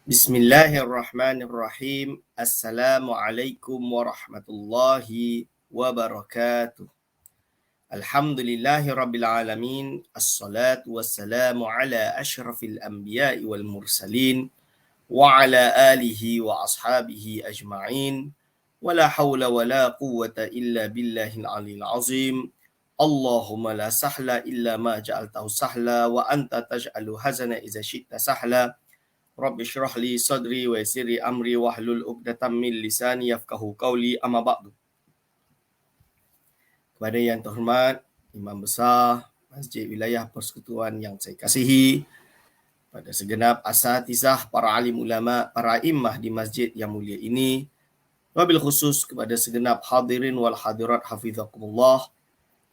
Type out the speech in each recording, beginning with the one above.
Bismillahirrahmanirrahim. Assalamualaikum warahmatullahi wabarakatuh. Alhamdulillahi rabbil alamin. Assalatu wassalamu ala ashrafil anbiya'i wal mursalin wa ala alihi wa ashabihi ajma'in. Wala hawla wala quwwata illa billahil aliyil azim. Allahumma la sahla illa ma ja'altahu sahla wa anta taj'alu hazana iza syi'ta sahla. Rabbi syrah li sadri wa yassir li amri wahlul 'uqdatam min lisani yafqahu qawli, amma ba'du. Kepada yang terhormat Imam Besar Masjid Wilayah Persekutuan yang saya kasihi, pada segenap asatizah, para alim ulama, para immah di masjid yang mulia ini, wabil khusus kepada segenap hadirin wal hadirat hafizakumullah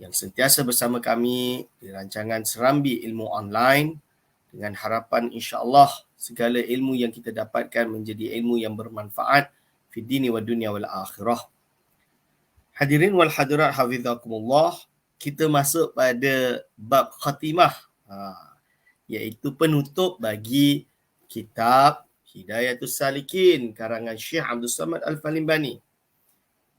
yang sentiasa bersama kami di rancangan Serambi Ilmu Online, dengan harapan insya-Allah segala ilmu yang kita dapatkan menjadi ilmu yang bermanfaat fi dini wa dunya wal akhirah. Hadirin wal hadirat hafizakumullah, kita masuk pada bab khatimah, iaitu penutup bagi kitab Hidayatus Salikin karangan Syekh Abdul Samad Al-Falimbani.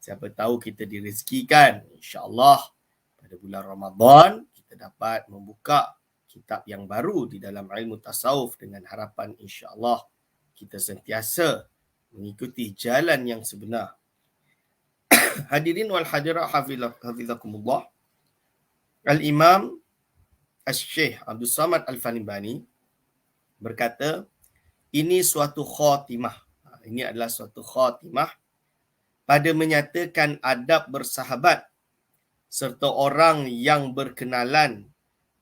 Siapa tahu kita direzekikan insya-Allah pada bulan Ramadan kita dapat membuka kitab yang baru di dalam ilmu tasawuf dengan harapan insya-Allah kita sentiasa mengikuti jalan yang sebenar. Hadirin wal hadirat hafizakumullah, Al-Imam Asy-Syaikh Abdul Samad Al-Falimbani berkata, ini suatu khatimah. Ini adalah suatu khatimah pada menyatakan adab bersahabat serta orang yang berkenalan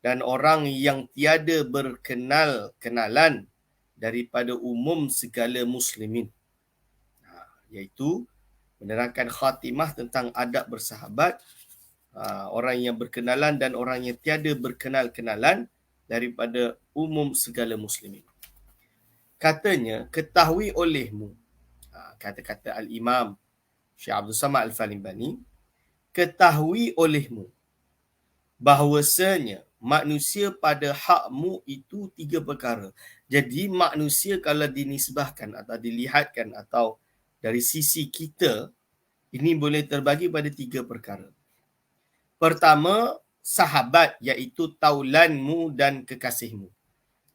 dan orang yang tiada berkenal-kenalan daripada umum segala muslimin. Iaitu menerangkan khatimah tentang adab bersahabat, orang yang berkenalan dan orang yang tiada berkenal-kenalan daripada umum segala muslimin. Katanya, ketahui olehmu, kata-kata Al-Imam Syekh Abdul Samad Al-Falimbani, ketahui olehmu bahawasanya manusia pada hakmu itu 3 perkara. Jadi manusia kalau dinisbahkan atau dilihatkan atau dari sisi kita, ini boleh terbagi pada 3 perkara. Pertama, sahabat, iaitu taulanmu dan kekasihmu.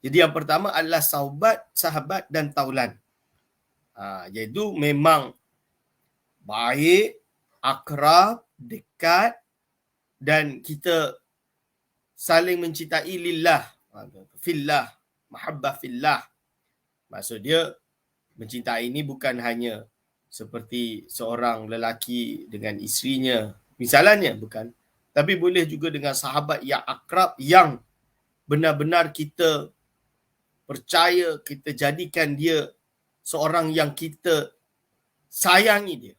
Jadi yang pertama adalah sahabat dan taulan. Iaitu memang baik, akrab, dekat, dan kita saling mencintai lillah, fillah, mahabbah fillah. Maksud dia, mencintai ini bukan hanya seperti seorang lelaki dengan isterinya, misalnya, bukan. Tapi boleh juga dengan sahabat yang akrab, yang benar-benar kita percaya, kita jadikan dia seorang yang kita sayangi dia.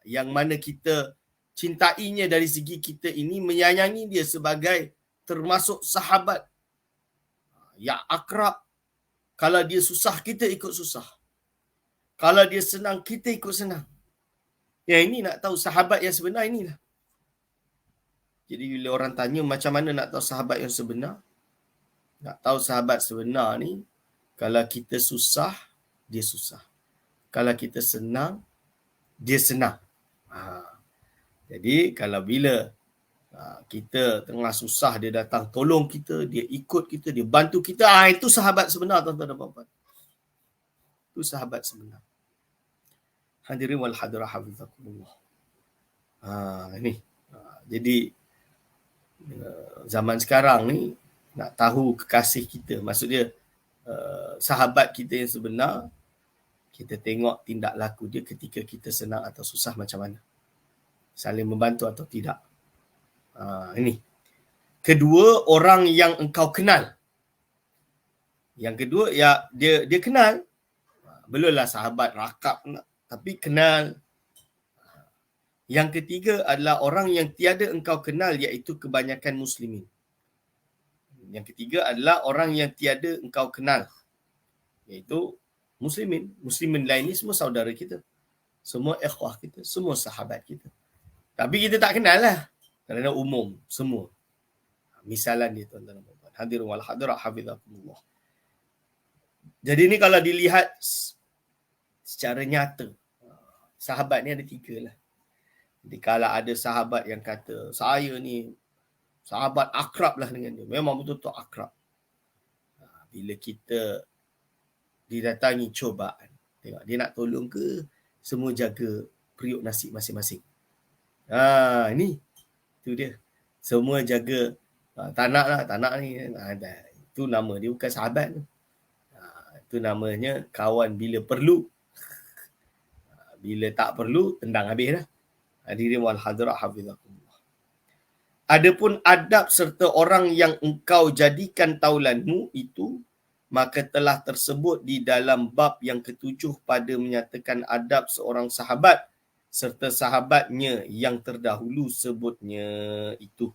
Yang mana kita cintainya dari segi kita ini menyayangi dia sebagai termasuk sahabat yang akrab. Kalau dia susah, kita ikut susah. Kalau dia senang, kita ikut senang. Yang ini nak tahu sahabat yang sebenar inilah. Jadi bila orang tanya macam mana nak tahu sahabat yang sebenar, nak tahu sahabat sebenar ni, kalau kita susah, dia susah. Kalau kita senang, dia senang. Jadi kalau bila kita tengah susah, dia datang tolong kita, dia ikut kita, dia bantu kita, itu sahabat sebenar, tuan-tuan dan puan-puan. Itu sahabat sebenar. Hadirin wal hadirat hafizakumullah. Ini. Jadi zaman sekarang ni nak tahu kekasih kita, maksud dia sahabat kita yang sebenar, kita tengok tindak laku dia ketika kita senang atau susah macam mana. Saling membantu atau tidak. Ini. Kedua, orang yang engkau kenal. Yang kedua, ya dia kenal. Belumlah sahabat rakab, tapi kenal. Yang ketiga adalah orang yang tiada engkau kenal, iaitu kebanyakan muslimin. Yang ketiga adalah orang yang tiada engkau kenal, iaitu muslimin. Muslimin lain ni semua saudara kita. Semua ikhwah kita, semua sahabat kita. Tapi kita tak kenal lah. Kerana umum, semua. Misalan dia, tuan-tuan dan puan-puan. Hadirin wal hadirat hafizakumullah. Jadi ni kalau dilihat secara nyata, sahabat ni ada 3 lah. Jadi kalau ada sahabat yang kata, saya ni sahabat akrab lah dengan dia. Memang betul-betul akrab. Bila kita didatangi cobaan, tengok dia nak tolong ke, semua jaga periuk nasi masing-masing. Ni, tu dia. Semua jaga, tak nak ni. Itu nama dia bukan sahabat. Itu namanya kawan bila perlu. Bila tak perlu, tendang habis dah. Hadirin wal hadirat hafizakumullah. Adapun adab serta orang yang engkau jadikan taulanmu itu, maka telah tersebut di dalam bab yang ke-7 pada menyatakan adab seorang sahabat serta sahabatnya yang terdahulu sebutnya itu.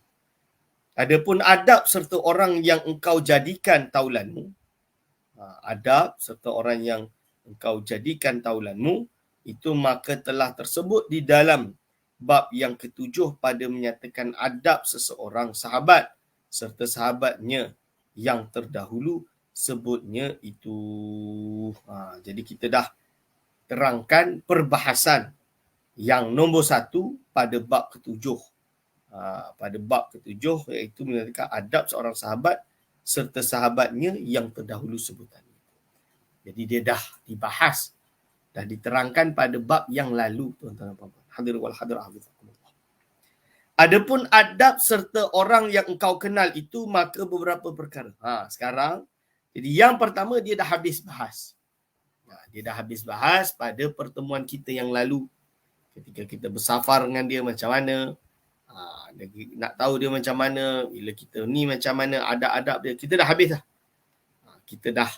Adapun adab serta orang yang engkau jadikan taulanmu, adab serta orang yang engkau jadikan taulanmu, itu maka telah tersebut di dalam bab yang ke-7 pada menyatakan adab seseorang sahabat serta sahabatnya yang terdahulu sebutnya itu. Jadi kita dah terangkan perbahasan yang nombor 1 pada bab ke-7. Pada bab ke-7 iaitu menyatakan adab seorang sahabat serta sahabatnya yang terdahulu sebutan. Jadi dia dah dibahas, dah diterangkan pada bab yang lalu, tuan-tuan dan puan-puan. Hadirin wal hadirat hafizakumullah. Adapun adab serta orang yang engkau kenal itu, maka beberapa perkara. Sekarang, jadi yang pertama dia dah habis bahas. Dia dah habis bahas pada pertemuan kita yang lalu. Ketika kita bersafar dengan dia macam mana, nak tahu dia macam mana, bila kita ni macam mana, adab-adab dia, kita dah habis dah. Kita dah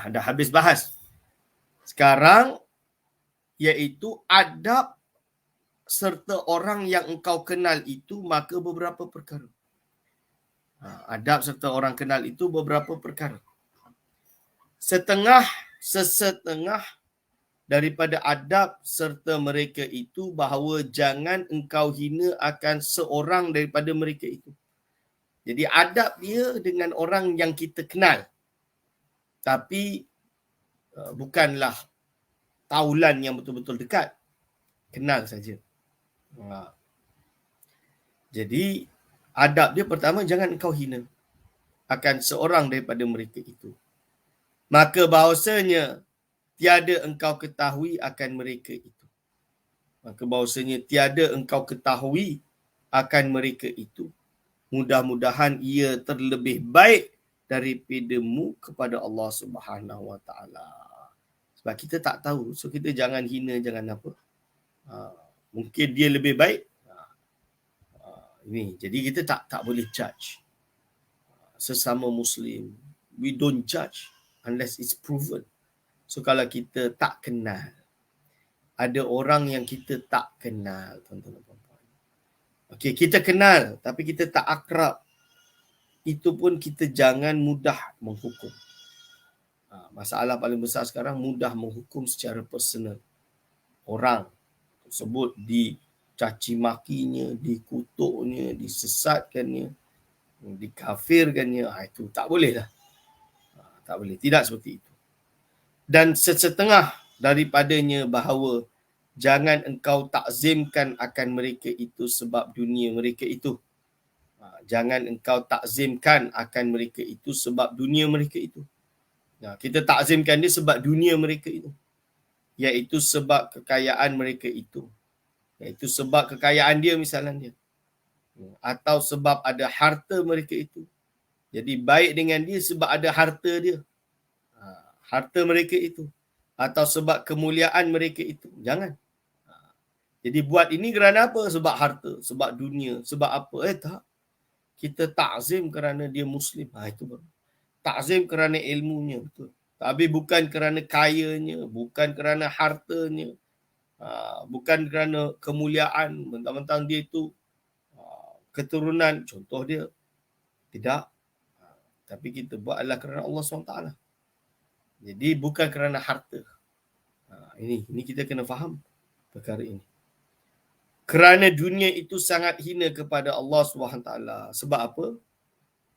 dah habis bahas. Sekarang iaitu adab serta orang yang engkau kenal itu, maka beberapa perkara. Adab serta orang kenal itu beberapa perkara. Sesetengah daripada adab serta mereka itu bahawa jangan engkau hina akan seorang daripada mereka itu. Jadi adab dia dengan orang yang kita kenal, tapi bukanlah taulan yang betul-betul dekat, kenal saja. Jadi adab dia pertama, jangan engkau hina akan seorang daripada mereka itu, maka bahawasanya tiada engkau ketahui akan mereka itu. Maka bahawasanya tiada engkau ketahui akan mereka itu. Mudah-mudahan ia terlebih baik daripadamu kepada Allah Subhanahu Wa Taala. Sebab kita tak tahu, so kita jangan hina, jangan apa. Mungkin dia lebih baik. Ini, jadi kita tak boleh judge sesama Muslim. We don't judge unless it's proven. So kalau kita tak kenal, ada orang yang kita tak kenal, tuan-tuan dan puan-puan. Okey, kita kenal tapi kita tak akrab, itu pun kita jangan mudah menghukum. Masalah paling besar sekarang, mudah menghukum secara personal. Orang tersebut dicaci makinya, dikutuknya, disesatkannya, dikafirkannya, itu tak boleh lah. Tak boleh, tidak seperti itu. Dan setengah daripadanya bahawa jangan engkau takzimkan akan mereka itu sebab dunia mereka itu. Jangan engkau takzimkan akan mereka itu sebab dunia mereka itu. Kita takzimkan dia sebab dunia mereka itu, iaitu sebab kekayaan mereka itu, iaitu sebab kekayaan dia misalnya, atau sebab ada harta mereka itu. Jadi baik dengan dia sebab ada harta dia, harta mereka itu, atau sebab kemuliaan mereka itu. Jangan. Jadi buat ini kerana apa? Sebab harta, sebab dunia, sebab apa? Tak. Kita takzim kerana dia Muslim. Itu baru. Takzim kerana ilmunya, betul. Tapi bukan kerana kayanya, bukan kerana hartanya, bukan kerana kemuliaan, mentang-mentang dia itu keturunan, contoh dia. Tidak. Tapi kita buat adalah kerana Allah SWT. Jadi bukan kerana harta. Ini kita kena faham perkara ini. Kerana dunia itu sangat hina kepada Allah SWT. Sebab apa?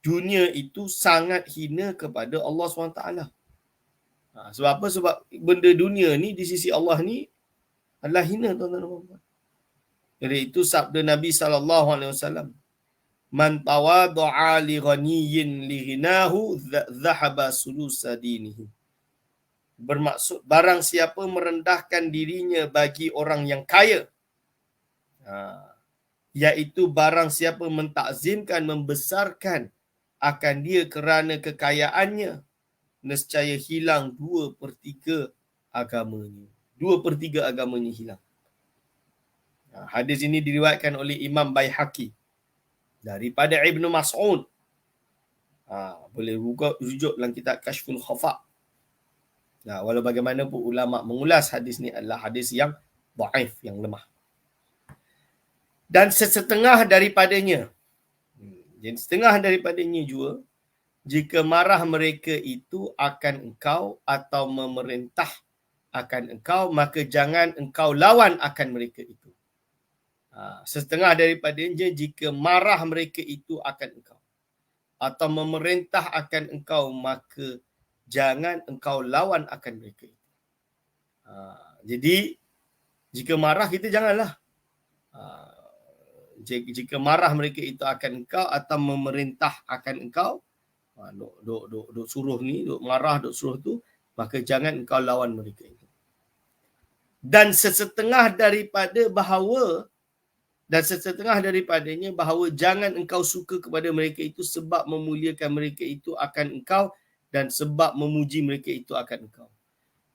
dunia itu sangat hina kepada Allah SWT. Sebab apa? Sebab benda dunia ni di sisi Allah ni adalah hina, tuan-tuan dan puan-puan. Jadi itu sabda Nabi SAW. Man tawadha'a li ghaniyyin li ghinahu dhahaba sulusa dinihi. Bermaksud barang siapa merendahkan dirinya bagi orang yang kaya, iaitu barang siapa mentakzimkan, membesarkan akan dia kerana kekayaannya, nescaya hilang 2/3 agamanya. 2/3 agamanya hilang. Hadis ini diriwayatkan oleh Imam Baihaqi daripada Ibnu Mas'ud. Boleh rujuk dalam kitab Kashful Khafa. Walau bagaimanapun ulama mengulas hadis ni adalah hadis yang dhaif, yang lemah. Dan sesetengah daripadanya, jadi setengah daripadanya juga, jika marah mereka itu akan engkau atau memerintah akan engkau, maka jangan engkau lawan akan mereka itu. Setengah daripadanya, jika marah mereka itu akan engkau atau memerintah akan engkau, maka jangan engkau lawan akan mereka itu. Jadi, jika marah kita janganlah. Jika marah mereka itu akan engkau atau memerintah akan engkau, duk suruh ni, duk marah, duk suruh tu, maka jangan engkau lawan mereka itu. Dan sesetengah daripadanya bahawa jangan engkau suka kepada mereka itu sebab memuliakan mereka itu akan engkau dan sebab memuji mereka itu akan engkau.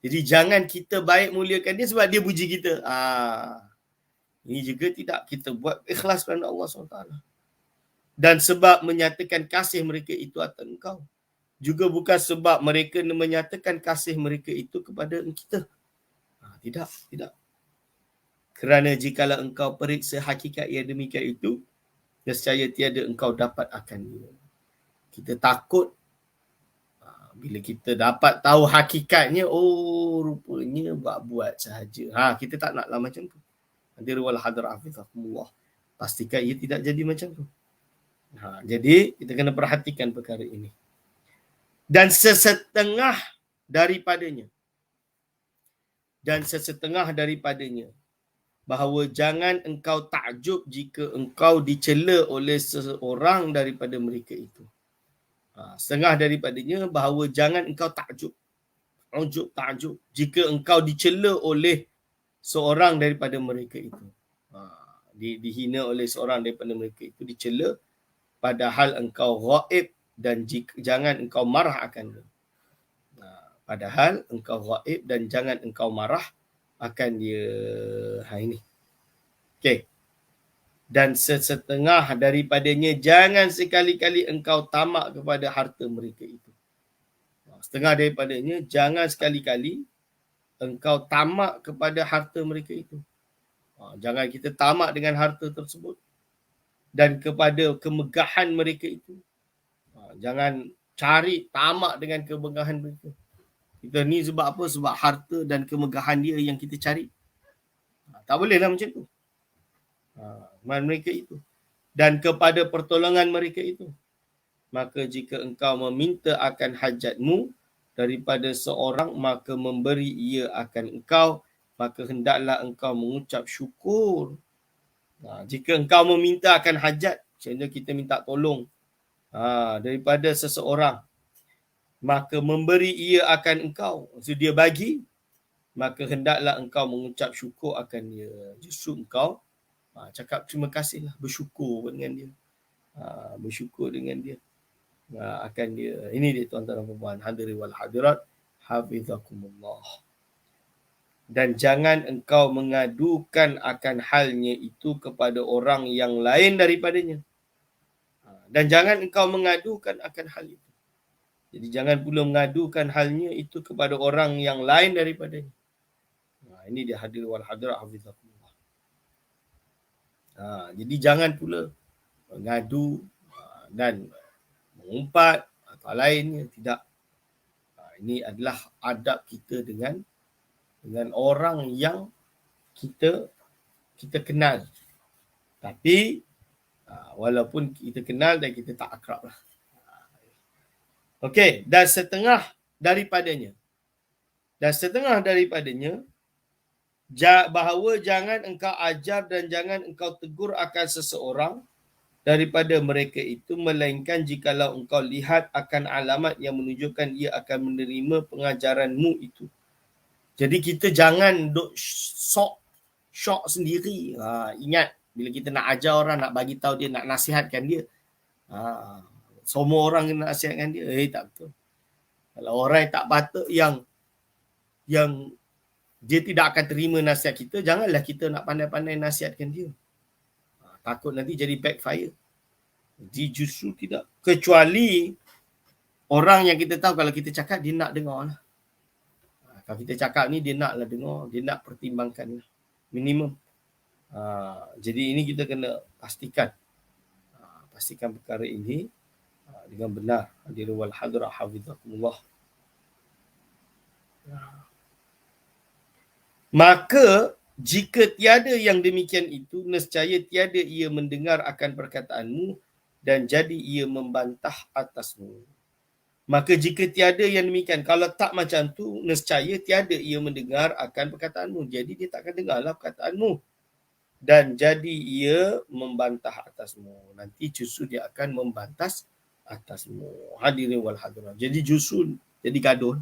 Jadi jangan kita baik muliakan dia sebab dia puji kita. Ini juga tidak kita buat ikhlas kerana Allah SWT. Dan sebab menyatakan kasih mereka itu atas engkau. Juga bukan sebab mereka menyatakan kasih mereka itu kepada kita. Tidak. Kerana jikalau engkau periksa hakikat yang demikian itu, nescaya tiada engkau dapat akan dia. Kita takut bila kita dapat tahu hakikatnya, rupanya buat sahaja. Kita tak naklah macam tu. Hadirul hadar hafizakumullah. Pastikan ia tidak jadi macam tu. Jadi kita kena perhatikan perkara ini. Dan sesetengah daripadanya bahawa jangan engkau takjub jika engkau dicela oleh seseorang daripada mereka itu. Setengah daripadanya bahawa jangan engkau takjub jika engkau dicela oleh seorang daripada mereka itu. Dihina oleh seorang daripada mereka itu, dicela, padahal engkau ghaib dan jangan engkau marah akan dia. Padahal engkau ghaib dan jangan engkau marah akan dia. Ini. Okey. Dan sesetengah daripadanya, jangan sekali-kali engkau tamak kepada harta mereka itu. Setengah daripadanya, jangan sekali-kali engkau tamak kepada harta mereka itu. Jangan kita tamak dengan harta tersebut dan kepada kemegahan mereka itu. Jangan cari tamak dengan kemegahan mereka. Kita ni sebab apa? Sebab harta dan kemegahan dia yang kita cari. Tak bolehlah macam tu. Mereka itu. Dan kepada pertolongan mereka itu. Maka jika engkau meminta akan hajatmu daripada seorang, maka memberi ia akan engkau, maka hendaklah engkau mengucap syukur. Jika engkau meminta akan hajat, contohnya kita minta tolong daripada seseorang, maka memberi ia akan engkau, maksud dia bagi, maka hendaklah engkau mengucap syukur akan dia. Justru engkau cakap terima kasihlah, bersyukur dengan dia. Bersyukur dengan dia. Akan dia. Ini dia tuan-tuan dan puan-puan, hadirin wal hadirat, hafizakumullah. Dan jangan engkau mengadukan akan halnya itu kepada orang yang lain daripadanya. Dan jangan engkau mengadukan akan hal itu. Jadi jangan pula mengadukan halnya itu kepada orang yang lain daripadanya. Ini dia hadirin wal hadirat, hafizakumullah. Jadi jangan pula mengadu dan mengumpat atau lainnya, tidak. Ini adalah adab kita dengan orang yang kita kenal. Tapi walaupun kita kenal dan kita tak akrab lah. Okey, dan setengah daripadanya. Bahawa jangan engkau ajar dan jangan engkau tegur akan seseorang daripada mereka itu, melainkan jikalau engkau lihat akan alamat yang menunjukkan ia akan menerima pengajaranmu itu. Jadi kita jangan duk syok sendiri. Ingat, bila kita nak ajar orang, nak bagi tahu dia, nak nasihatkan dia, semua orang kena nasihatkan dia. Tak betul. Kalau orang yang tak patut, yang dia tidak akan terima nasihat kita, janganlah kita nak pandai-pandai nasihatkan dia. Takut nanti jadi backfire. Jadi justru tidak. Kecuali orang yang kita tahu kalau kita cakap, dia nak dengar lah. Kalau kita cakap ni, dia naklah dengar, dia nak pertimbangkan lah. Minimum. Jadi ini kita kena pastikan. Pastikan perkara ini dengan benar. Hadirin wal hadirat hafizakumullah. Maka jika tiada yang demikian itu, nescaya tiada ia mendengar akan perkataanmu dan jadi ia membantah atasmu. Maka jika tiada yang demikian, kalau tak macam tu, nescaya tiada ia mendengar akan perkataanmu. Jadi dia tak akan dengarlah perkataanmu. Dan jadi ia membantah atasmu. Nanti justru dia akan membantah atasmu. Hadirin wal hadirat. Jadi justru jadi gaduh.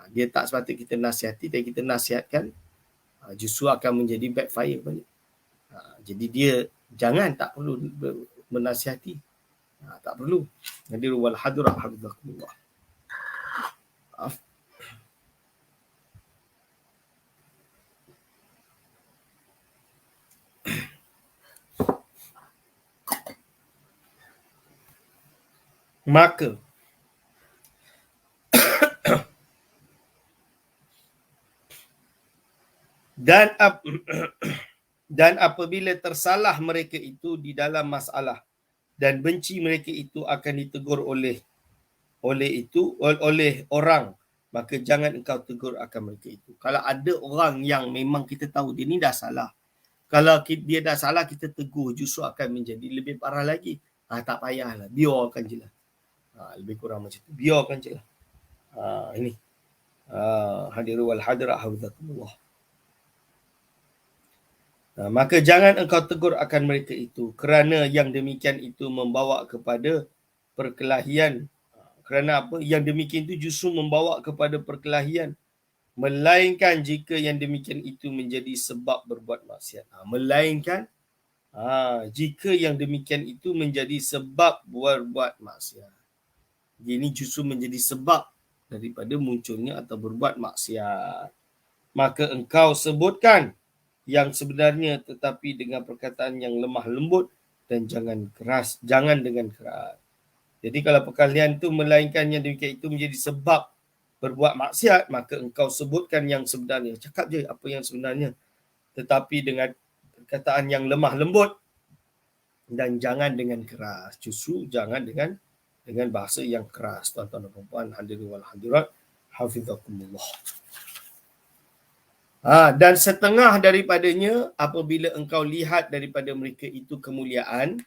Dia tak sepatutnya kita nasihati, dan kita nasihatkan, justru akan menjadi backfire balik. Jadi dia jangan, tak perlu menasihati. Tak perlu. Hadirin wal hadirat hafizakumullah. Maka dan apabila tersalah mereka itu di dalam masalah dan benci mereka itu akan ditegur oleh orang, maka jangan engkau tegur akan mereka itu. Kalau ada orang yang memang kita tahu dia ni dah salah, kalau dia dah salah kita tegur, justru akan menjadi lebih parah lagi. Tak payahlah, biarkan je lah. Lebih kurang macam tu, biarkan je lah. Ini hadirin wal hadirat hafizakumullah. Maka jangan engkau tegur akan mereka itu, kerana yang demikian itu membawa kepada perkelahian. Kerana apa? Yang demikian itu justru membawa kepada perkelahian, melainkan jika yang demikian itu menjadi sebab berbuat maksiat. Melainkan jika yang demikian itu menjadi sebab berbuat maksiat. Ini justru menjadi sebab daripada munculnya atau berbuat maksiat. Maka engkau sebutkan yang sebenarnya, tetapi dengan perkataan yang lemah lembut, dan jangan dengan keras. Jadi kalau perkalian itu melainkan yang demikian itu menjadi sebab berbuat maksiat, maka engkau sebutkan yang sebenarnya. Cakap je apa yang sebenarnya, tetapi dengan perkataan yang lemah lembut, dan jangan dengan keras. Justru jangan dengan bahasa yang keras. Tuan-tuan dan puan-puan, hadirin wal hadirat hafizakumullah. Dan setengah daripadanya, apabila engkau lihat daripada mereka itu kemuliaan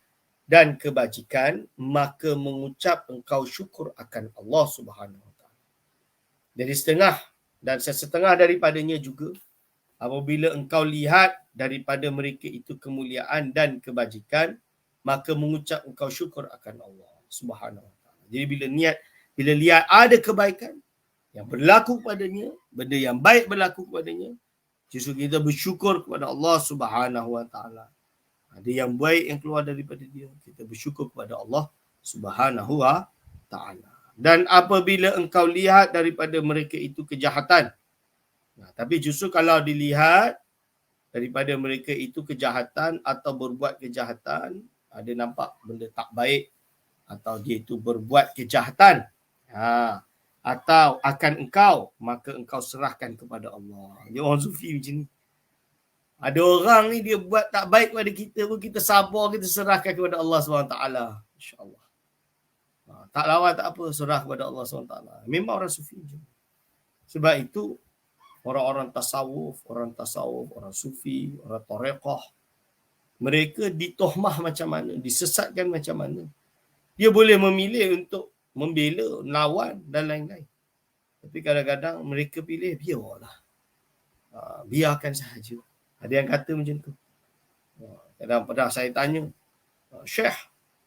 dan kebajikan, maka mengucap engkau syukur akan Allah Subhanahu Wa Taala. Jadi setengah dan setengah daripadanya juga, apabila engkau lihat daripada mereka itu kemuliaan dan kebajikan, maka mengucap engkau syukur akan Allah Subhanahu Wa Taala. Jadi bila lihat ada kebaikan yang berlaku padanya, benda yang baik berlaku padanya, justru kita bersyukur kepada Allah Subhanahu Wa Taala. Ada yang baik yang keluar daripada dia, kita bersyukur kepada Allah Subhanahu Wa Taala. Dan apabila engkau lihat daripada mereka itu kejahatan, tapi justru kalau dilihat daripada mereka itu kejahatan atau berbuat kejahatan, ada nampak benda tak baik, atau dia itu berbuat kejahatan, atau akan engkau, maka engkau serahkan kepada Allah. Dia orang sufi macam ni. Ada orang ni dia buat tak baik kepada kita pun, kita sabar, kita serahkan kepada Allah SWT. InsyaAllah. Tak lawan tak apa, serah kepada Allah SWT. Memang orang sufi je. Sebab itu orang tasawuf, orang sufi, orang tareqah, mereka ditohmah macam mana, disesatkan macam mana. Dia boleh memilih untuk membela, lawan dan lain-lain. Tapi kadang-kadang mereka pilih biarlah. Biarkan sahaja. Ada yang kata macam tu. Kadang pernah saya tanya, Syekh,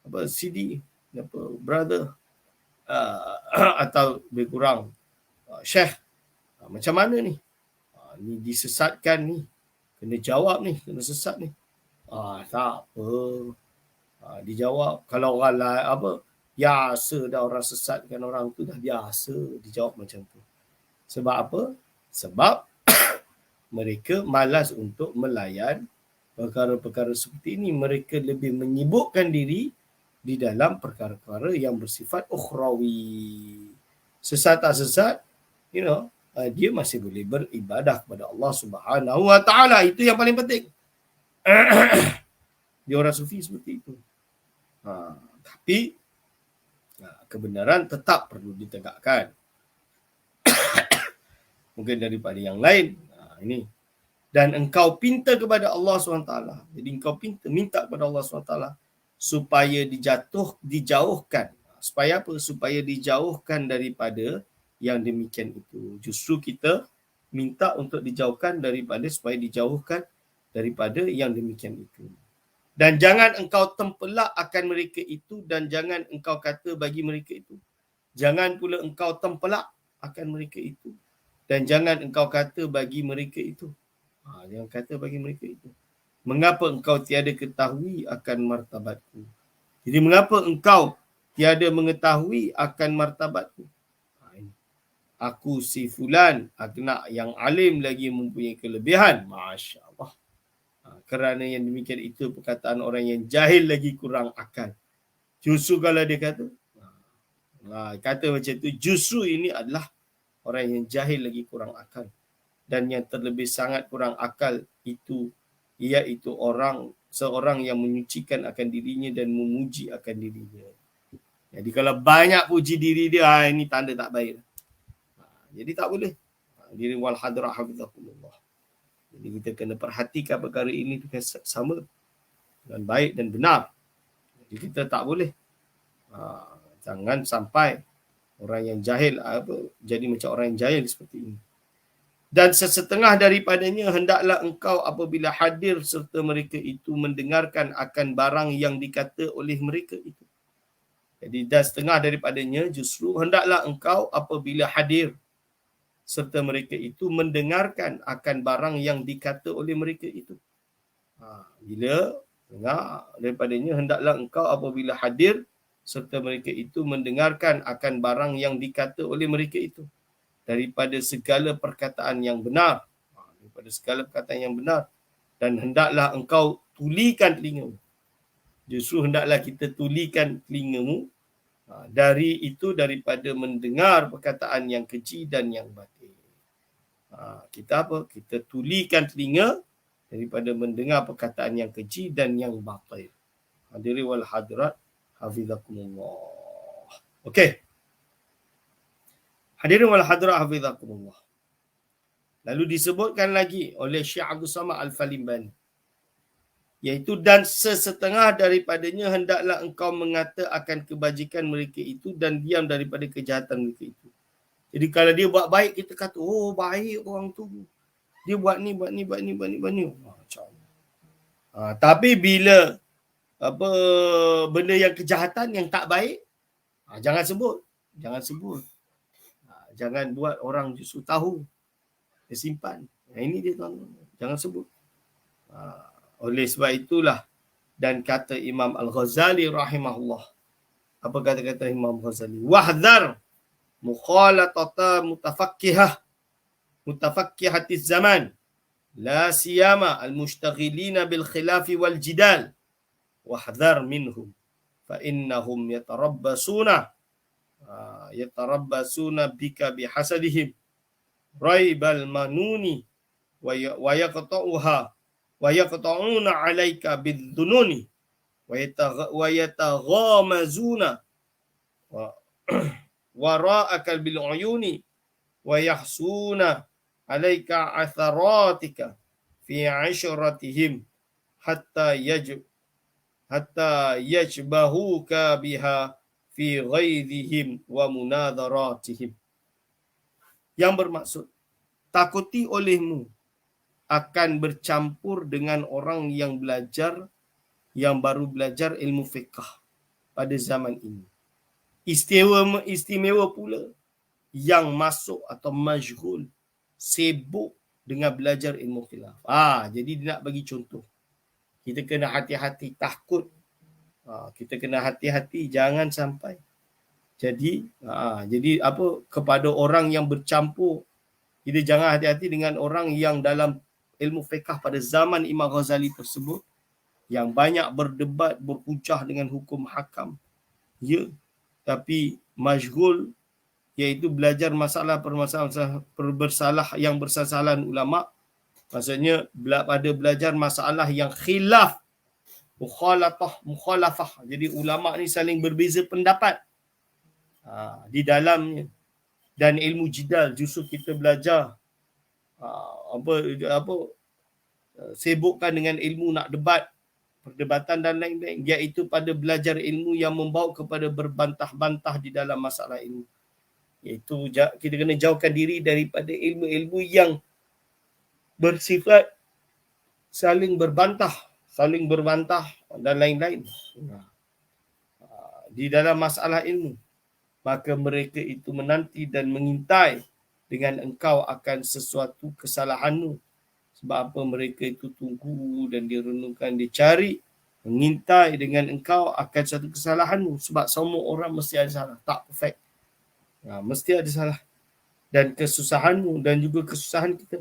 apa CD, apa brother, atau lebih kurang, Syekh, macam mana ni? Ni disesatkan ni. Kena jawab ni, kena sesat ni. Tak apa. Dijawab. Kalau orang lain, biasa dah orang sesatkan orang tu, dah biasa dijawab macam tu. Sebab apa? Sebab mereka malas untuk melayan perkara-perkara seperti ini. Mereka lebih menyibukkan diri di dalam perkara-perkara yang bersifat ukhrawi. Sesat tak sesat, dia masih boleh beribadah kepada Allah Subhanahu Wa Taala. Itu yang paling penting. Dia orang sufi seperti itu. Tapi kebenaran tetap perlu ditegakkan. Mungkin daripada yang lain. Ini. Dan engkau pinta kepada Allah SWT. Jadi engkau minta kepada Allah SWT supaya dijauhkan. Supaya apa? Supaya dijauhkan daripada yang demikian itu. Justru kita minta untuk dijauhkan supaya dijauhkan daripada yang demikian itu. Dan jangan engkau tempelak akan mereka itu, dan jangan engkau kata bagi mereka itu. Jangan pula engkau tempelak akan mereka itu, dan jangan engkau kata bagi mereka itu. Jangan kata bagi mereka itu. Mengapa engkau tiada ketahui akan martabatku? Jadi mengapa engkau tiada mengetahui akan martabatku? Aku si fulan, agnak yang alim lagi mempunyai kelebihan. Masya Allah. Kerana yang demikian itu perkataan orang yang jahil lagi kurang akal. Justru kalau dia kata macam tu, justru ini adalah orang yang jahil lagi kurang akal. Dan yang terlebih sangat kurang akal itu, iaitu seorang yang menyucikan akan dirinya dan memuji akan dirinya. Jadi kalau banyak puji diri dia, ini tanda tak baik. Jadi tak boleh. Diri wal hadrah hafizakumullah. Jadi kita kena perhatikan perkara ini dengan sama, dengan baik dan benar. Jadi kita tak boleh. Jangan sampai orang yang jahil jadi macam orang yang jahil seperti ini. Dan sesetengah daripadanya hendaklah engkau apabila hadir serta mereka itu mendengarkan akan barang yang dikata oleh mereka itu. Jadi dan setengah daripadanya justru hendaklah engkau apabila hadir serta mereka itu mendengarkan akan barang yang dikata oleh mereka itu. Bila dengar daripadanya, hendaklah engkau apabila hadir serta mereka itu mendengarkan akan barang yang dikata oleh mereka itu. Daripada segala perkataan yang benar. Daripada segala perkataan yang benar. Dan hendaklah engkau tulikan telingamu. Justru hendaklah kita tulikan telingamu daripada mendengar perkataan yang keji dan yang batil. Kita tulikan telinga daripada mendengar perkataan yang keji dan yang batil. Hadirin wal hadirat hafizakumullah. Okey. Hadirin wal hadirat hafizakumullah. Lalu disebutkan lagi oleh Syekh Abdul Samad Al-Falimbani, iaitu dan sesetengah daripadanya hendaklah engkau mengata akan kebajikan mereka itu dan diam daripada kejahatan mereka itu. Jadi kalau dia buat baik, kita kata, oh baik orang tu. Dia buat ni. Macam. Tapi bila benda yang kejahatan, yang tak baik, jangan sebut. Jangan buat orang justru tahu. Dia simpan. Ini dia tuan. Jangan sebut. Oleh sebab itulah, dan kata Imam Al-Ghazali rahimahullah. Apa kata Imam Al-Ghazali? Wahdhar mukhalatata mutafakkihatiz zaman, la siyama al-mushtaghilina bil khilafi wal jidal, wahdhar minhum fa innahum yatarabbasuna bika bihasadihim raibal manuni wa yaqta'una 'alaika bidhununi wa yataghamazuna wara'aka bil uyuni wa yahsuna 'alaika atharatika fi 'ishratihim hatta yajbahuka biha fi ghaidhihim wa munadharatihim. Yang bermaksud, takuti olehmu akan bercampur dengan orang yang baru belajar ilmu fiqh pada zaman ini. Istimewa pula yang masuk atau masyghul, sibuk dengan belajar ilmu khilaf. Jadi dia nak bagi contoh. Kita kena hati-hati, takut. Kita kena hati-hati jangan sampai. Jadi kepada orang yang bercampur, kita jangan hati-hati dengan orang yang dalam ilmu fiqh pada zaman Imam Ghazali tersebut yang banyak berdebat, berhujah dengan hukum hakam. Ya, tapi masyghul iaitu belajar permasalahan yang bersalahan ulama. Maksudnya pada belajar masalah yang khilaf, mukhalafah. Jadi ulama ni saling berbeza pendapat di dalamnya. Dan ilmu jidal, justru kita belajar sibukkan dengan ilmu nak debat, perdebatan dan lain-lain, iaitu pada belajar ilmu yang membawa kepada berbantah-bantah di dalam masalah ilmu. Iaitu kita kena jauhkan diri daripada ilmu-ilmu yang bersifat saling berbantah dan lain-lain di dalam masalah ilmu. Maka mereka itu menanti dan mengintai dengan engkau akan sesuatu kesalahanmu. Sebab apa mereka itu tunggu dan direnungkan, dicari, mengintai dengan engkau akan satu kesalahanmu. Sebab semua orang mesti ada salah, tak perfect. Mesti ada salah. Dan kesusahanmu dan juga kesusahan kita.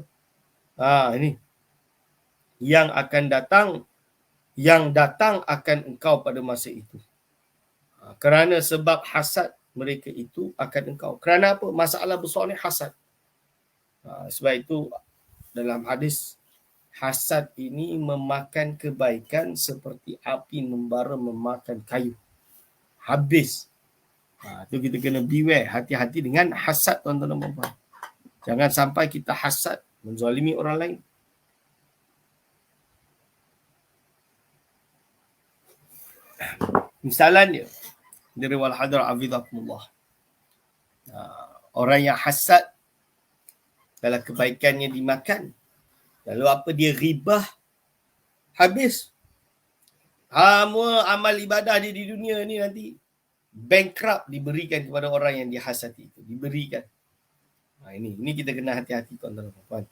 Ini yang akan datang, yang datang akan engkau pada masa itu. Kerana sebab hasad mereka itu akan engkau. Kerana apa? Masalah besar ni hasad. Sebab itu dalam hadis, hasad ini memakan kebaikan seperti api membara memakan kayu. Habis. Itu kita kena beware, hati-hati dengan hasad, tuan-tuan dan puan-puan. Jangan sampai kita hasad, menzalimi orang lain. Misalannya, dari wal hadar afidakumullah. Orang yang hasad, kalau kebaikannya dimakan, lalu apa dia ribah, habis. Semua amal ibadah dia di dunia ni nanti bankrupt, diberikan kepada orang yang dihasati itu, diberikan. Ini kita kena hati-hati, tuan-tuan dan puan-puan.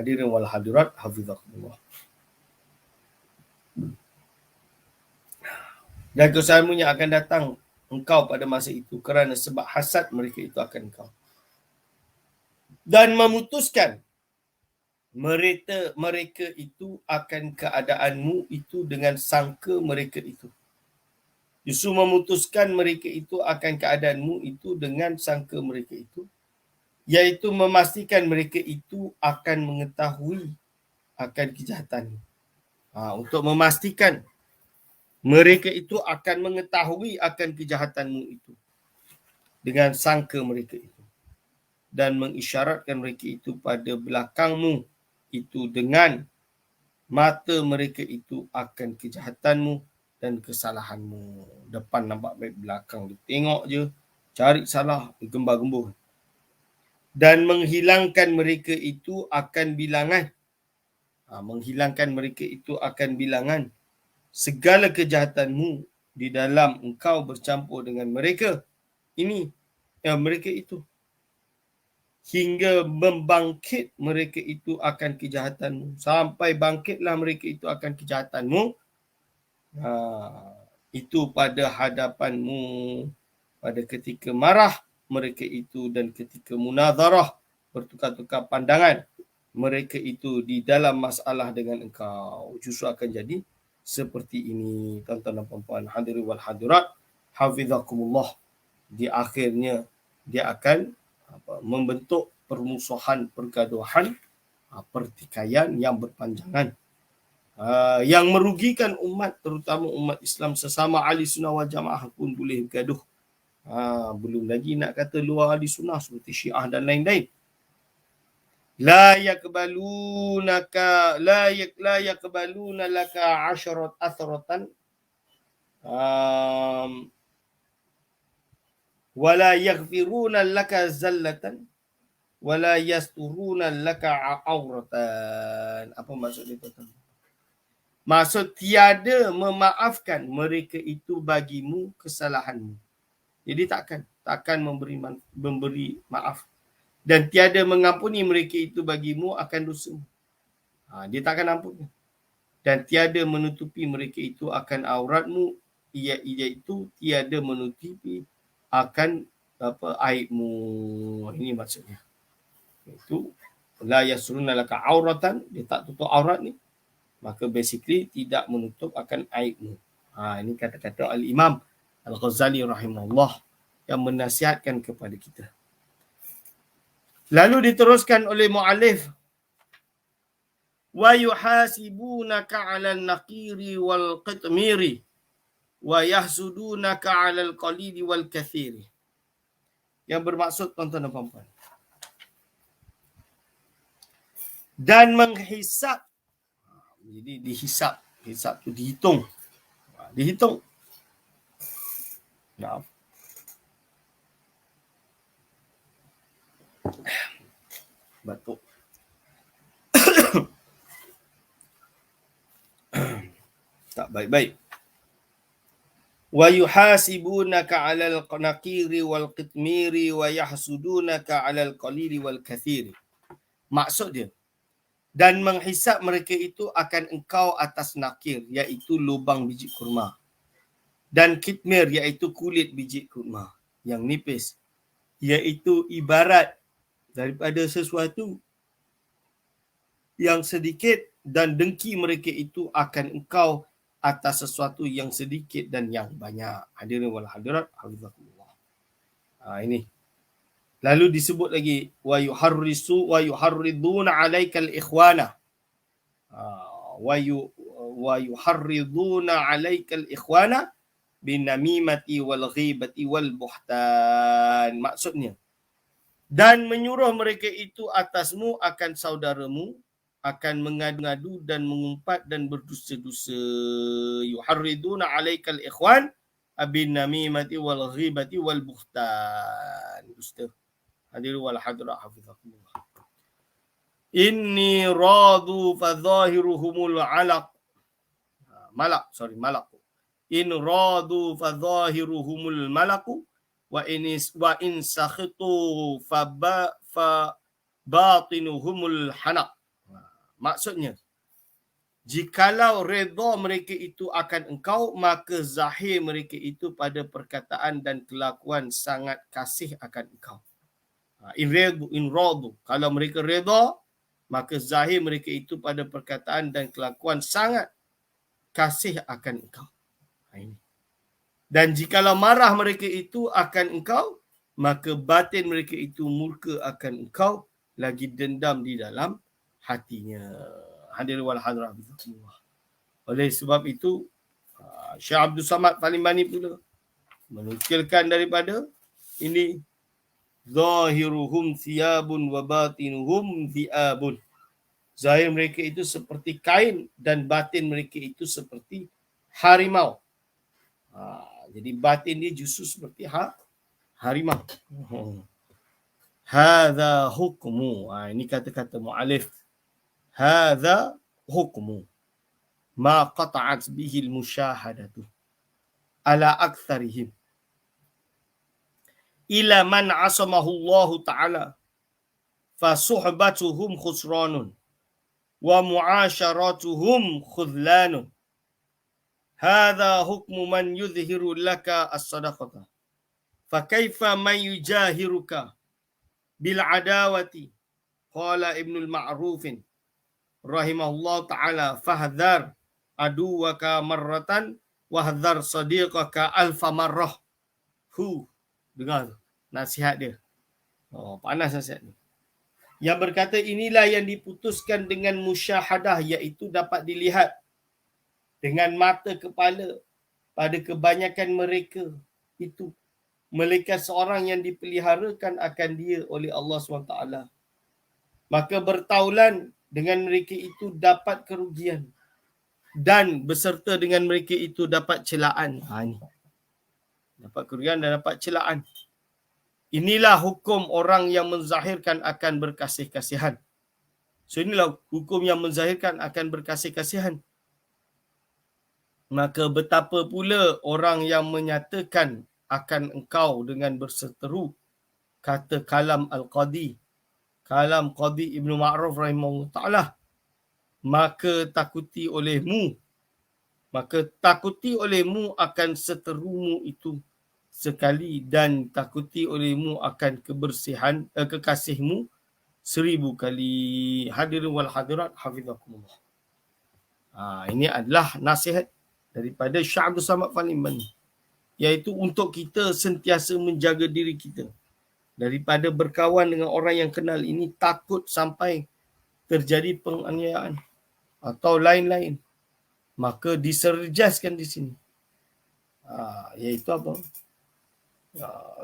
Hadirin wal hadirat hafizakumullah. Dan kesusahanmu yang akan datang engkau pada masa itu, kerana sebab hasad mereka itu akan engkau. Dan memutuskan mereka itu akan keadaanmu itu dengan sangka mereka itu. Justru memutuskan mereka itu akan keadaanmu itu dengan sangka mereka itu, iaitu memastikan mereka itu akan mengetahui akan kejahatanmu. Untuk memastikan mereka itu akan mengetahui akan kejahatanmu itu dengan sangka mereka itu. Dan mengisyaratkan mereka itu pada belakangmu itu dengan mata mereka itu akan kejahatanmu dan kesalahanmu. Depan nampak baik, belakang dia tengok je, cari salah, gembar-gembur. Dan menghilangkan mereka itu akan bilangan. Menghilangkan mereka itu akan bilangan segala kejahatanmu di dalam engkau bercampur dengan mereka. Mereka itu. Hingga membangkit mereka itu akan kejahatanmu. Sampai bangkitlah mereka itu akan kejahatanmu. Itu pada hadapanmu pada ketika marah mereka itu dan ketika munazarah, bertukar-tukar pandangan mereka itu di dalam masalah dengan engkau. Justru akan jadi seperti ini, tuan-tuan dan puan-puan, hadirin wal hadirat hafizakumullah. Di akhirnya dia akan membentuk permusuhan, pergaduhan, pertikaian yang berpanjangan, yang merugikan umat, terutama umat Islam sesama ahli sunnah wal jamaah pun boleh bergaduh. Belum lagi nak kata luar ahli sunnah seperti Syiah dan lain-lain. La yakbaluna laka asharat athratan wala yaghfiruna laka zallatan wala yasturuna laka auratan. Apa maksud dia tuan? Maksud tiada memaafkan mereka itu bagimu kesalahanmu. Jadi takkan memberi maaf dan tiada mengampuni mereka itu bagimu akan dosa. Dia takkan ampun. Dan tiada menutupi mereka itu akan auratmu, iaitu tiada menutupi akan aibmu. Ini maksudnya. Itu la yasruna laka auratan, dia tak tutup aurat ni. Maka basically tidak menutup akan aibmu. Ini kata-kata Al-Imam Al-Ghazali rahimahullah yang menasihatkan kepada kita. Lalu diteruskan oleh muallif, wa yuhasibunaka 'alal naqiri wal qitmiri wa yahsudunaka 'alal qalili wal kathiri. Yang bermaksud tuan-tuan dan puan-puan, dan menghisap. Jadi dihisap, hisap tu dihitung. Dihitung. Maaf. Batuk. Tak baik-baik. Wa yuhasibunaka 'alal naqiri wal qitmiri wa yahsudunaka 'alal qalili wal kathiri. Maksud dia, dan menghisap mereka itu akan engkau atas nakir, iaitu lubang biji kurma, dan kitmir, iaitu kulit biji kurma yang nipis, iaitu ibarat daripada sesuatu yang sedikit, dan dengki mereka itu akan engkau atas sesuatu yang sedikit dan yang banyak. Hadirin wal hadirat, hafizakumullah. Ini. Lalu disebut lagi wa yuharriduna 'alaikal ikhwana. Wa yuharriduna 'alaikal ikhwana bin namimati wal ghibati wal buhtan. Maksudnya, dan menyuruh mereka itu atasmu akan saudaramu, akan mengadu-ngadu dan mengumpat dan berdusta-dusta. Yuharriduna 'alaikal ikhwan bin namimati wal ghibati wal buhtan. Dusta. Hadirin wal hadirat hafizakumullah. Inni radu fa zahiruhumul alaq. Malak. In radu fa zahiruhumul malaku wa in sakhitu fa batinuhumul hanaq. Maksudnya, jikalau redha mereka itu akan engkau, maka zahir mereka itu pada perkataan dan kelakuan sangat kasih akan engkau. In radu, kalau mereka redha, maka zahir mereka itu pada perkataan dan kelakuan sangat kasih akan engkau. Ini. Dan jikalau marah mereka itu akan engkau, maka batin mereka itu murka akan engkau, lagi dendam di dalam hatinya. Hadirin wal hadirat. Oleh sebab itu, Syekh Abdul Samad Talimani pula menukilkan daripada ini, zahiruhum thiyabun wa batinuhum thiabun. Zahir mereka itu seperti kain dan batin mereka itu seperti harimau. Jadi batin dia justru seperti harimau. Hadza hukmu. Ini kata-kata mu'alif. Hadza hukmu ma qata'at bihi al-musyahadatu ala aktsarihim ila man asamahu Allah Ta'ala fa suhbatuhum khusranun wa mu'asharatuhum khudlanun. Hadha hukmu man yudhiru laka as-sadaqata fa kaifa man yujahiruka bil adawati. Qala Ibnul Ma'rufin rahimahullah ta'ala, fahdhar aduwaka marratan wahdhar sadiqaka alfa marrah. Dengar nasihat dia. Panas nasihat ni. Yang berkata, inilah yang diputuskan dengan musyahadah, iaitu dapat dilihat dengan mata kepala pada kebanyakan mereka itu. Mereka seorang yang dipeliharakan akan dia oleh Allah SWT. Maka bertaulan dengan mereka itu dapat kerugian, dan beserta dengan mereka itu dapat celaan. Dapat kerugian dan dapat celaan. inilah hukum orang yang menzahirkan akan berkasih-kasihan. So inilah hukum yang menzahirkan akan berkasih-kasihan. Maka betapa pula orang yang menyatakan akan engkau dengan berseteru, kata kalam Al-Qadi, kalam Qadi Ibn Ma'ruf rahimahullah ta'ala, maka takuti olehmu akan seterumu itu sekali, dan takuti olehmu akan kebersihan kekasihmu 1000 kali. Hadirin wal hadirat hafizakumullah. Ini adalah nasihat daripada Syekh Abdul Samad Faliman, iaitu untuk kita sentiasa menjaga diri kita daripada berkawan dengan orang yang kenal ini takut sampai terjadi penganiayaan atau lain-lain. Maka diserjaskan di sini. Iaitu apa?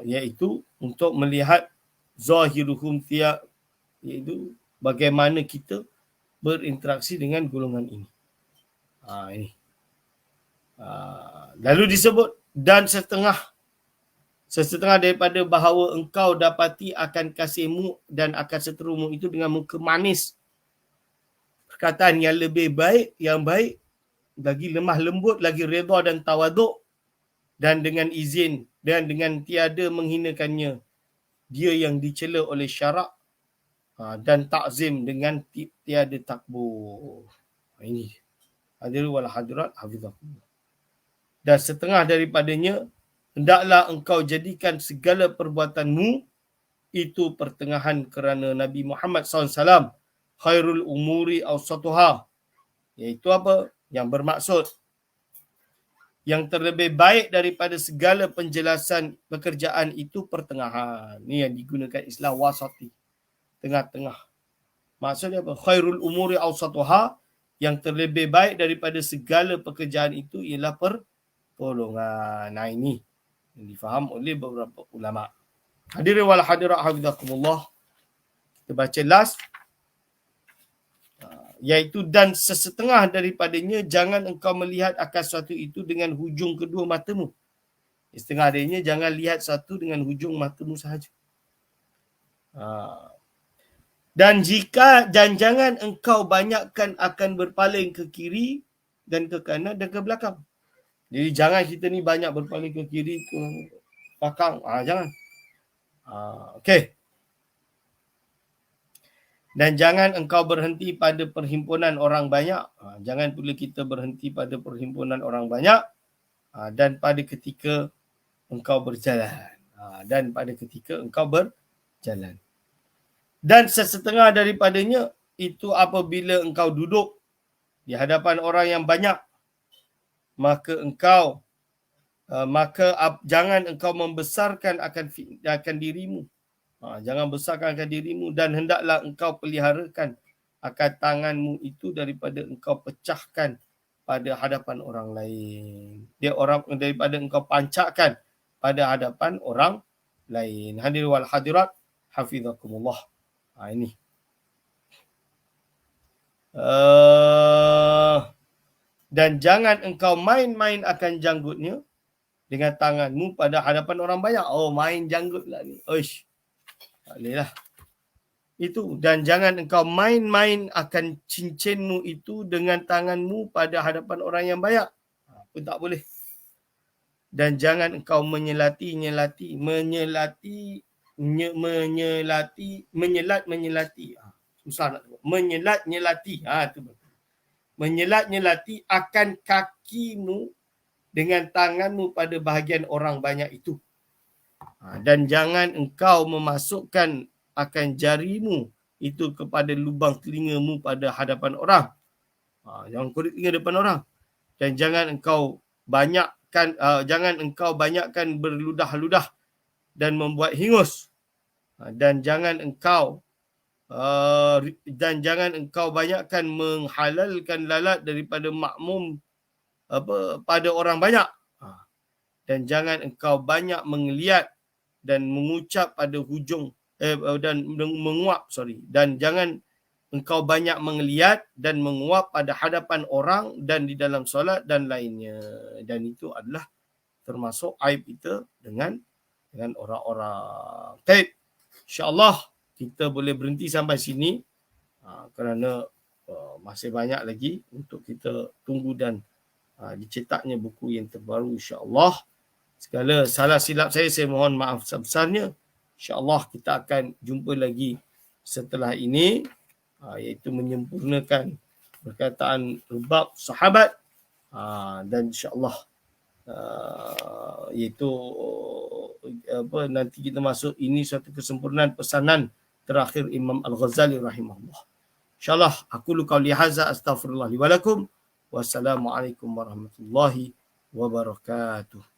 Iaitu untuk melihat zahiruhum tiya, iaitu bagaimana kita berinteraksi dengan golongan ini. Ini. Lalu disebut dan sesetengah daripada bahawa engkau dapati akan kasihmu dan akan seterumu itu dengan muka manis, perkataan yang lebih baik, yang baik, lagi lemah lembut, lagi redha dan tawaduk, dan dengan izin dan dengan tiada menghinakannya dia yang dicela oleh syarak, dan takzim dengan tiada takbur. Ini hadirin wal hadirat hafizakumullah. Dan setengah daripadanya, hendaklah engkau jadikan segala perbuatanmu itu pertengahan kerana Nabi Muhammad SAW, khairul umuri awsatuha, iaitu apa? Yang bermaksud yang terlebih baik daripada segala penjelasan pekerjaan itu pertengahan. Ini yang digunakan istilah wasati, tengah-tengah. Maksudnya apa? Khairul umuri awsatuha, yang terlebih baik daripada segala pekerjaan itu ialah pertolongan. Ini yang difaham oleh beberapa ulama. Hadirin wal hadirat hafizakumullah. Kita baca last, iaitu dan sesetengah daripadanya jangan engkau melihat akan sesuatu itu dengan hujung kedua matamu. Setengah darinya jangan lihat satu dengan hujung matamu sahaja. Dan jangan engkau banyakkan akan berpaling ke kiri dan ke kanan dan ke belakang. Jadi jangan kita ni banyak berpaling ke kiri ke belakang. Jangan. Okey. Dan jangan engkau berhenti pada perhimpunan orang banyak. Jangan pula kita berhenti pada perhimpunan orang banyak. Dan pada ketika engkau berjalan. Dan sesetengah daripadanya itu apabila engkau duduk di hadapan orang yang banyak, maka jangan engkau membesarkan akan dirimu. Jangan besarkan akan dirimu, dan hendaklah engkau peliharakan akan tanganmu itu daripada engkau pecahkan pada hadapan orang lain. Daripada engkau pancakkan pada hadapan orang lain. Hadirin wal hadirat hafizakumullah. Ini. Dan jangan engkau main-main akan janggutnya dengan tanganmu pada hadapan orang banyak. Main janggut lah ni. Tak boleh lah. Itu. Dan jangan engkau main-main akan cincinmu itu dengan tanganmu pada hadapan orang yang banyak. Pun tak boleh. Dan jangan engkau menyelat. Susah nak sebut. Menyelat-nyelati. Menyelat-nyelati akan kakimu dengan tanganmu pada bahagian orang banyak itu. Dan jangan engkau memasukkan akan jarimu itu kepada lubang telingamu pada hadapan orang. Jangan korek telinga depan orang. Dan jangan engkau banyakkan berludah-ludah dan membuat hingus. Dan jangan engkau banyakkan menghalalkan lalat daripada makmum pada orang banyak. Dan jangan engkau banyak mengeliat dan mengucap pada hujung dan menguap dan jangan engkau banyak mengeliat dan menguap pada hadapan orang dan di dalam solat dan lainnya. Dan itu adalah termasuk aib kita dengan dengan orang-orang. Baik, insya-Allah kita boleh berhenti sampai sini kerana masih banyak lagi untuk kita tunggu dan dicetaknya buku yang terbaru, insya-Allah. Segala salah silap saya mohon maaf sebesarnya. InsyaAllah kita akan jumpa lagi setelah ini, iaitu menyempurnakan perkataan Rubab sahabat, dan insyaAllah iaitu nanti kita masuk, ini suatu kesempurnaan pesanan terakhir Imam Al-Ghazali rahimahullah. InsyaAllah aku qauli hadza astaghfirullah li wa lakum. Wassalamualaikum warahmatullahi wabarakatuh.